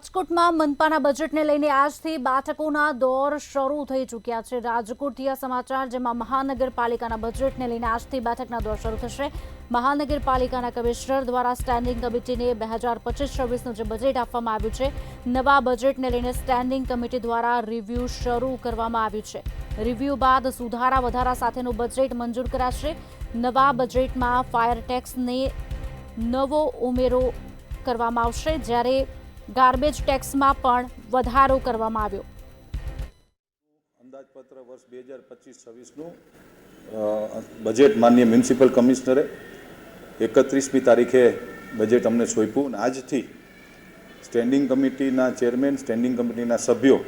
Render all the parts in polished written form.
રાજકોટમાં મનપાના બજેટને લઈને આજથી બેઠકોના દોર શરૂ થઈ ચૂક્યા છે। રાજકોટથી આ સમાચાર, જેમાં મહાનગરપાલિકાના બજેટને લઈને આજથી બેઠકના દોર શરૂ થશે। મહાનગરપાલિકાના કમિશનર દ્વારા સ્ટેન્ડિંગ કમિટીને 2025-26નું જે બજેટ આપવામાં આવ્યું છે, નવા બજેટને લઈને સ્ટેન્ડિંગ કમિટી દ્વારા રિવ્યૂ શરૂ કરવામાં આવ્યું છે। રિવ્યૂ બાદ સુધારા વધારા સાથેનું બજેટ મંજૂર કરાશે। નવા બજેટમાં ફાયર ટેક્સને નવો ઉમેરો કરવામાં આવશે, જ્યારે ગાર્બેજ ટેક્સમાં પણ વધારો કરવામાં આવ્યો। અંદાજપત્ર વર્ષ 2025-26નું બજેટ માન્ય મ્યુનિસિપલ કમિશનરે 31મી તારીખે બજેટ અમને સોંપ્યું અને આજથી સ્ટેન્ડિંગ કમિટીના ચેરમેન, સ્ટેન્ડિંગ કમિટીના સભ્યો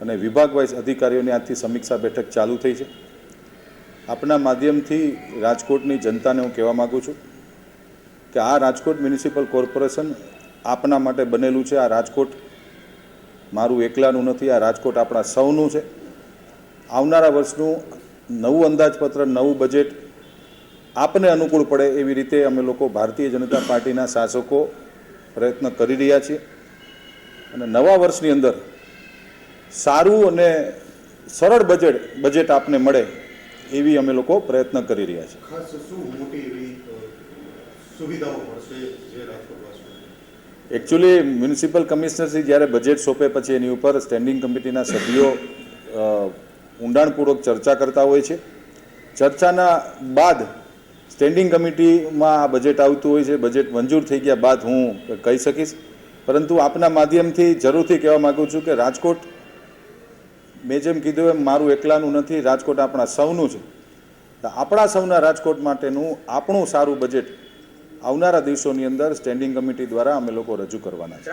અને વિભાગ વાઇઝ અધિકારીઓની આજથી સમીક્ષા બેઠક ચાલુ થઈ છે। આપના માધ્યમથી રાજકોટની જનતાને હું કહેવા માગું છું કે આ રાજકોટ મ્યુનિસિપલ કોર્પોરેશન આપના માટે બનેલું છે। આ રાજકોટ મારું એકલાનું નથી, આ રાજકોટ આપણા સૌનું છે। આવનારા વર્ષનું નવું અંદાજપત્ર, નવું બજેટ આપને અનુકૂળ પડે એવી રીતે અમે લોકો ભારતીય જનતા પાર્ટીના શાસકો પ્રયત્ન કરી રહ્યા છીએ અને નવા વર્ષની અંદર સારું અને સરળ બજેટ આપને મળે એવી અમે લોકો પ્રયત્ન કરી રહ્યા છીએ। ખાસ શું મોટી એવી સુવિધાઓ મળશે જે રાજકોટવાસીઓને? એકચ્યુઅલી મ્યુનિસિપલ કમિશનરશ્રી જ્યારે બજેટ સોંપે પછી એની ઉપર સ્ટેન્ડિંગ કમિટીના સભ્યો ઊંડાણપૂર્વક ચર્ચા કરતા હોય છે। ચર્ચાના બાદ સ્ટેન્ડિંગ કમિટીમાં આ બજેટ આવતું હોય છે। બજેટ મંજૂર થઈ ગયા બાદ હું કહી શકીશ, પરંતુ આપના માધ્યમથી જરૂરથી કહેવા માગું છું કે રાજકોટ, મેં જેમ કીધું એમ, મારું એકલાનું નથી, રાજકોટ આપણા સૌનું છે। તો આપણા સૌના રાજકોટ માટેનું આપણું સારું બજેટ આવનારા દિવસોની અંદર સ્ટેન્ડિંગ કમિટી દ્વારા અમે લોકો રજૂ કરવાના છે।